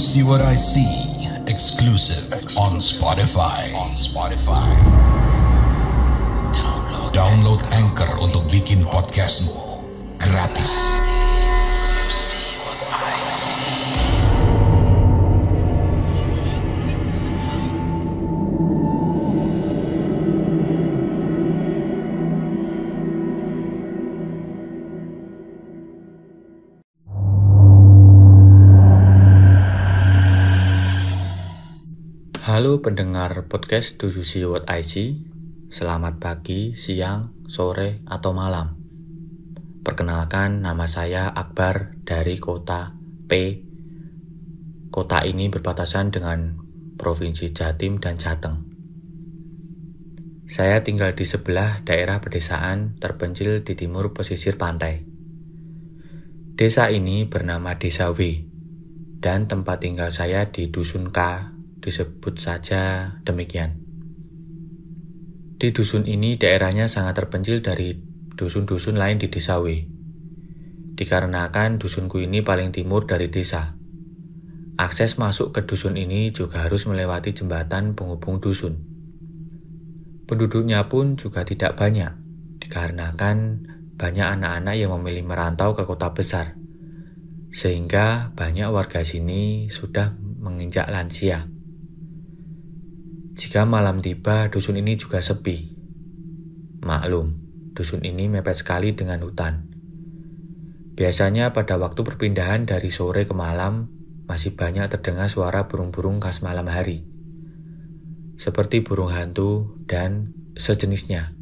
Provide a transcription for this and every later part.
See What I See, exclusive on Spotify. Download Anchor untuk bikin podcastmu gratis. Halo pendengar podcast Do You See What I See? Selamat pagi, siang, sore, atau malam. Perkenalkan, nama saya Akbar dari kota P. Kota ini berbatasan dengan Provinsi Jatim dan Jateng. Saya tinggal di sebelah daerah pedesaan terpencil di timur pesisir pantai. Desa ini bernama Desa W, dan tempat tinggal saya di Dusun K, disebut saja demikian. Di dusun ini daerahnya sangat terpencil dari dusun-dusun lain di Desa W. Dikarenakan dusunku ini paling timur dari desa. Akses masuk ke dusun ini juga harus melewati jembatan penghubung dusun. Penduduknya pun juga tidak banyak, dikarenakan banyak anak-anak yang memilih merantau ke kota besar, sehingga banyak warga sini sudah menginjak lansia. Jika malam tiba, dusun ini juga sepi. Maklum, dusun ini mepet sekali dengan hutan. Biasanya pada waktu perpindahan dari sore ke malam, masih banyak terdengar suara burung-burung khas malam hari, seperti burung hantu dan sejenisnya,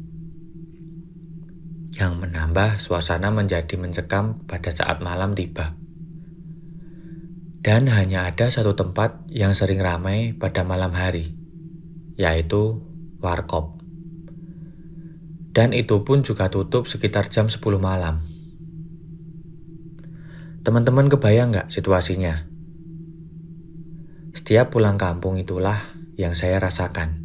yang menambah suasana menjadi mencekam pada saat malam tiba. Dan hanya ada satu tempat yang sering ramai pada malam hari, yaitu warkop. Dan itu pun juga tutup sekitar jam 10 malam. Teman-teman kebayang nggak situasinya? Setiap pulang kampung itulah yang saya rasakan.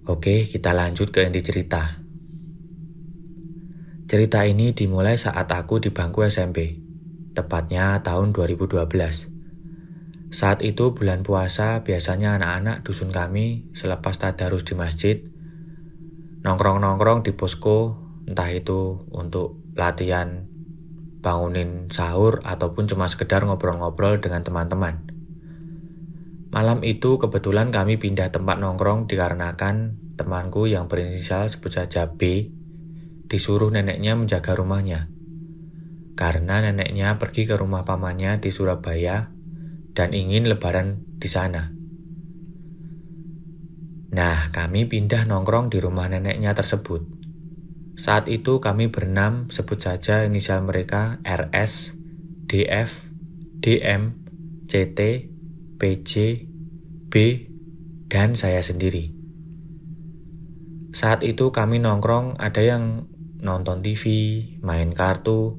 Oke, kita lanjut ke inti cerita. Cerita ini dimulai saat aku di bangku SMP, tepatnya tahun 2012. Saat itu bulan puasa, biasanya anak-anak dusun kami selepas tadarus di masjid, nongkrong-nongkrong di posko, entah itu untuk latihan bangunin sahur ataupun cuma sekedar ngobrol-ngobrol dengan teman-teman. Malam itu kebetulan kami pindah tempat nongkrong dikarenakan temanku yang berinisial sebut saja B disuruh neneknya menjaga rumahnya, karena neneknya pergi ke rumah pamannya di Surabaya dan ingin lebaran di sana. Nah, kami pindah nongkrong di rumah neneknya tersebut. Saat itu kami berenam, sebut saja inisial mereka RS, DF, DM, CT, PJ, B, dan saya sendiri. Saat itu kami nongkrong, ada yang nonton TV, main kartu,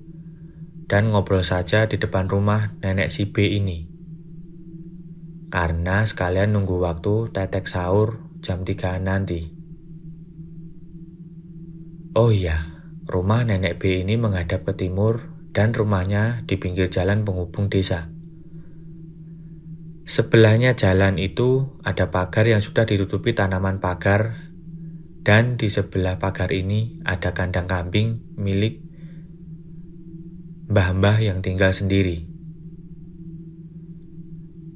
dan ngobrol saja di depan rumah nenek si B ini. Karena sekalian nunggu waktu tetek sahur jam 3 nanti. Oh iya, rumah nenek B ini menghadap ke timur dan rumahnya di pinggir jalan penghubung desa. Sebelahnya jalan itu ada pagar yang sudah ditutupi tanaman pagar, dan di sebelah pagar ini ada kandang kambing milik mbah-mbah yang tinggal sendiri.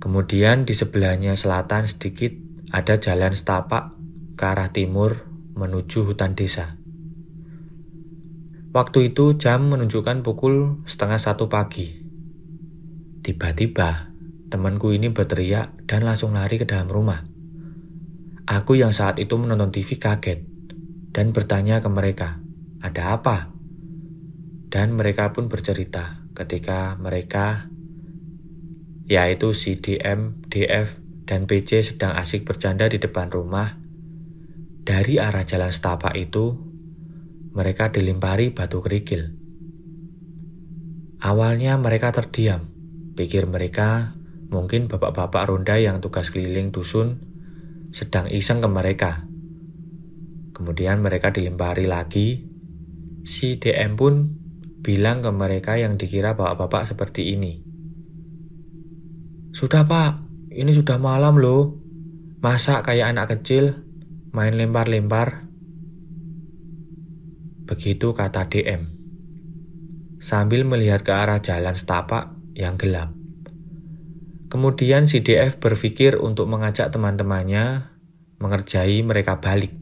Kemudian di sebelahnya selatan sedikit ada jalan setapak ke arah timur menuju hutan desa. Waktu itu jam menunjukkan pukul 12:30 pagi. Tiba-tiba temanku ini berteriak dan langsung lari ke dalam rumah. Aku yang saat itu menonton TV kaget dan bertanya ke mereka, ada apa? Dan mereka pun bercerita ketika mereka, yaitu si DM, DF, dan PJ sedang asik bercanda di depan rumah. Dari arah jalan setapak itu, mereka dilempari batu kerikil. Awalnya mereka terdiam, pikir mereka mungkin bapak-bapak ronda yang tugas keliling dusun sedang iseng ke mereka. Kemudian mereka dilempari lagi. Si DM pun bilang ke mereka yang dikira bapak-bapak seperti ini, "Sudah pak, ini sudah malam loh. Masa kayak anak kecil main lempar-lempar?" Begitu kata DM, sambil melihat ke arah jalan setapak yang gelap. Kemudian si DF berpikir untuk mengajak teman-temannya mengerjai mereka balik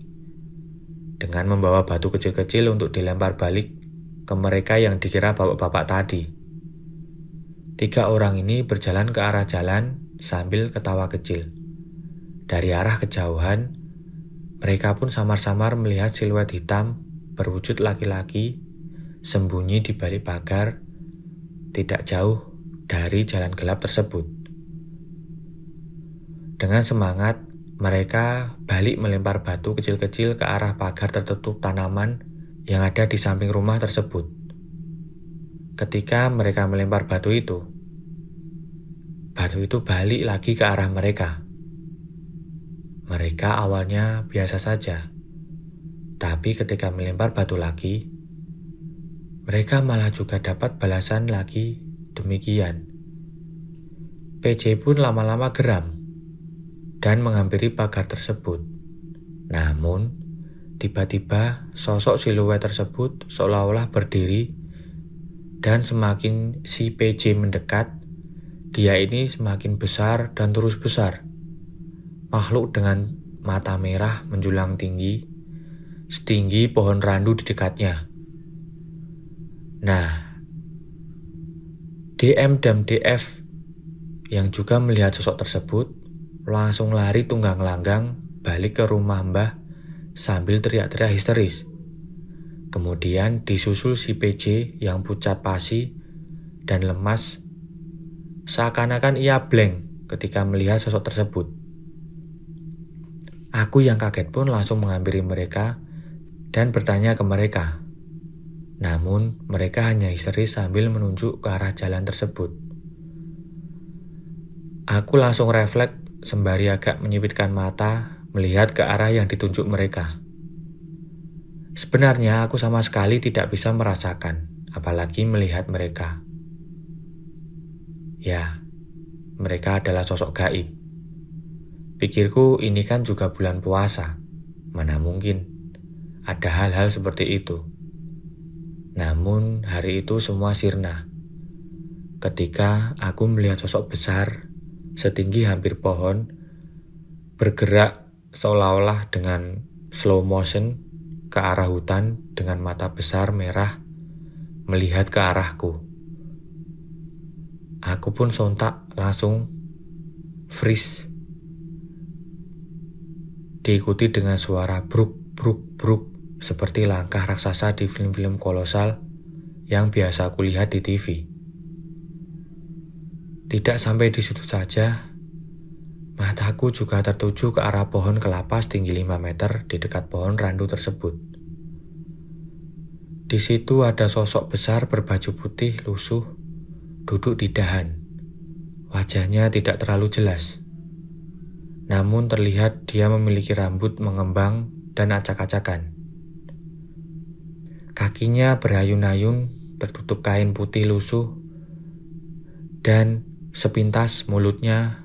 dengan membawa batu kecil-kecil untuk dilempar balik ke mereka yang dikira bapak-bapak tadi. 3 orang ini berjalan ke arah jalan sambil ketawa kecil. Dari arah kejauhan, mereka pun samar-samar melihat siluet hitam berwujud laki-laki sembunyi di balik pagar tidak jauh dari jalan gelap tersebut. Dengan semangat, mereka balik melempar batu kecil-kecil ke arah pagar tertutup tanaman yang ada di samping rumah tersebut. Ketika mereka melempar batu itu balik lagi ke arah mereka. Mereka awalnya biasa saja, tapi ketika melempar batu lagi, mereka malah juga dapat balasan lagi demikian. PJ pun lama-lama geram dan menghampiri pagar tersebut. Namun, tiba-tiba sosok siluet tersebut seolah-olah berdiri dan semakin si PJ mendekat, dia ini semakin besar dan terus besar. Makhluk dengan mata merah menjulang tinggi, setinggi pohon randu di dekatnya. Nah, DM dan DF yang juga melihat sosok tersebut langsung lari tunggang langgang balik ke rumah Mbah sambil teriak-teriak histeris. Kemudian disusul si PJ yang pucat pasi dan lemas, seakan-akan ia blank ketika melihat sosok tersebut. Aku yang kaget pun langsung menghampiri mereka dan bertanya ke mereka. Namun mereka hanya histeris sambil menunjuk ke arah jalan tersebut. Aku langsung refleks sembari agak menyipitkan mata melihat ke arah yang ditunjuk mereka. Sebenarnya aku sama sekali tidak bisa merasakan, apalagi melihat mereka. Ya, mereka adalah sosok gaib. Pikirku ini kan juga bulan puasa, mana mungkin ada hal-hal seperti itu. Namun hari itu semua sirna. Ketika aku melihat sosok besar, setinggi hampir pohon, bergerak seolah-olah dengan slow motion ke arah hutan dengan mata besar merah melihat ke arahku. Aku pun sontak langsung freeze. Diikuti dengan suara bruk bruk bruk seperti langkah raksasa di film-film kolosal yang biasa aku lihat di TV. Tidak sampai di situ saja, mataku juga tertuju ke arah pohon kelapa setinggi 5 meter di dekat pohon randu tersebut. Di situ ada sosok besar berbaju putih lusuh duduk di dahan. Wajahnya tidak terlalu jelas, namun terlihat dia memiliki rambut mengembang dan acak-acakan. Kakinya berayun-ayun tertutup kain putih lusuh dan sepintas mulutnya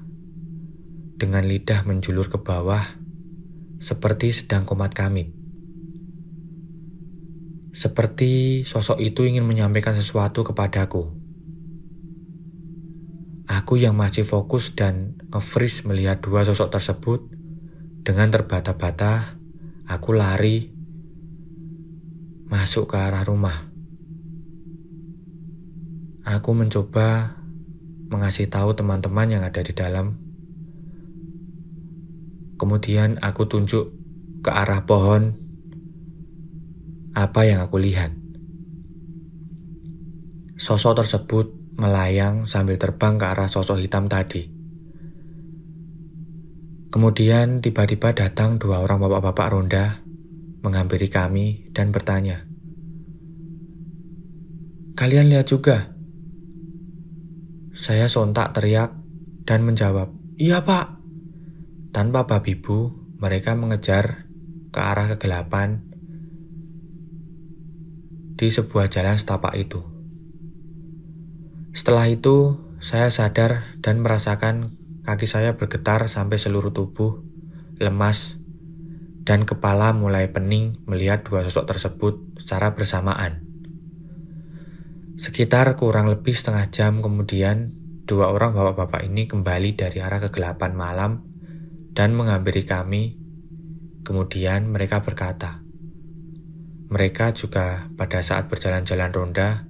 dengan lidah menjulur ke bawah seperti sedang komat kamit. Seperti sosok itu ingin menyampaikan sesuatu kepadaku. Aku yang masih fokus dan nge-freeze melihat dua sosok tersebut, dengan terbata-bata, aku lari masuk ke arah rumah. Aku mencoba mengasih tahu teman-teman yang ada di dalam. Kemudian aku tunjuk ke arah pohon apa yang aku lihat. Sosok tersebut melayang sambil terbang ke arah sosok hitam tadi. Kemudian tiba-tiba datang 2 orang bapak-bapak ronda menghampiri kami dan bertanya, "Kalian lihat juga?" Saya sontak teriak dan menjawab, "Iya pak." Tanpa babi bu, mereka mengejar ke arah kegelapan di sebuah jalan setapak itu. Setelah itu, Saya sadar dan merasakan kaki saya bergetar sampai seluruh tubuh, lemas, dan kepala mulai pening melihat dua sosok tersebut secara bersamaan. Sekitar kurang lebih setengah jam kemudian, dua orang bapak-bapak ini kembali dari arah kegelapan malam dan menghampiri kami. Kemudian mereka berkata, mereka juga pada saat berjalan-jalan ronda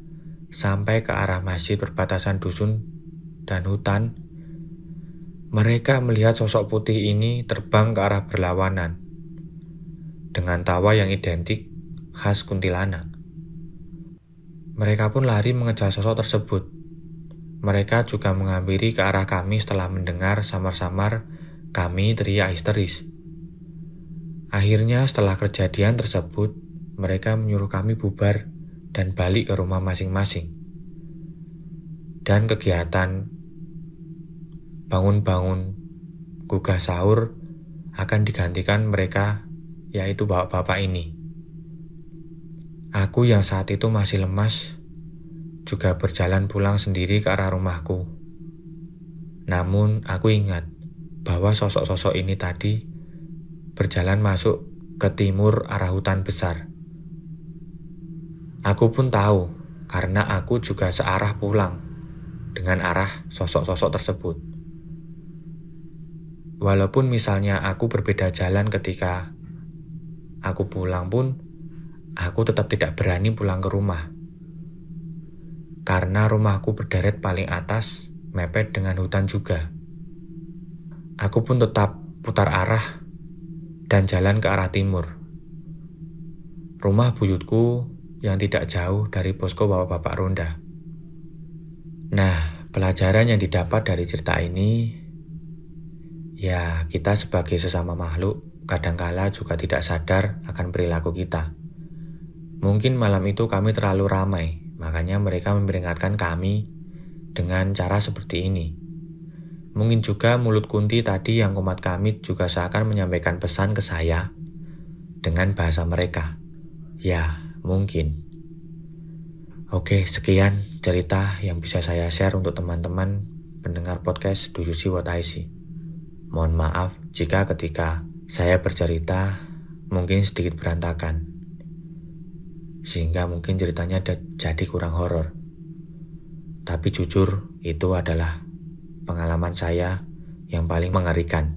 sampai ke arah masjid perbatasan dusun dan hutan, mereka melihat sosok putih ini terbang ke arah berlawanan dengan tawa yang identik khas kuntilanak. Mereka pun lari mengejar sosok tersebut. Mereka juga menghampiri ke arah kami setelah mendengar samar-samar kami teriak histeris. Akhirnya setelah kejadian tersebut, mereka menyuruh kami bubar dan balik ke rumah masing-masing. Dan kegiatan bangun-bangun gugah sahur akan digantikan mereka, yaitu bapak-bapak ini. Aku yang saat itu masih lemas juga berjalan pulang sendiri ke arah rumahku. Namun aku ingat bahwa sosok-sosok ini tadi berjalan masuk ke timur arah hutan besar. Aku pun tahu karena aku juga searah pulang dengan arah sosok-sosok tersebut. Walaupun misalnya aku berbeda jalan ketika aku pulang pun, aku tetap tidak berani pulang ke rumah. Karena rumahku berderet paling atas, mepet dengan hutan juga. Aku pun tetap putar arah dan jalan ke arah timur. Rumah buyutku yang tidak jauh dari posko bapak-bapak ronda. Nah, pelajaran yang didapat dari cerita ini, ya kita sebagai sesama makhluk kadangkala juga tidak sadar akan perilaku kita. Mungkin malam itu kami terlalu ramai, makanya mereka memperingatkan kami dengan cara seperti ini. Mungkin juga mulut Kunti tadi yang kumat kamit juga seakan menyampaikan pesan ke saya dengan bahasa mereka. Ya, mungkin. Oke, sekian cerita yang bisa saya share untuk teman-teman pendengar podcast Do You See What I See. Mohon maaf jika ketika saya bercerita mungkin sedikit berantakan, sehingga mungkin ceritanya jadi kurang horor. Tapi jujur, itu adalah pengalaman saya yang paling mengerikan.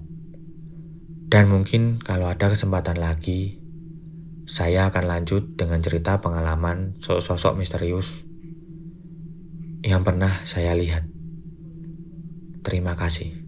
Dan mungkin kalau ada kesempatan lagi, saya akan lanjut dengan cerita pengalaman sosok misterius yang pernah saya lihat. Terima kasih.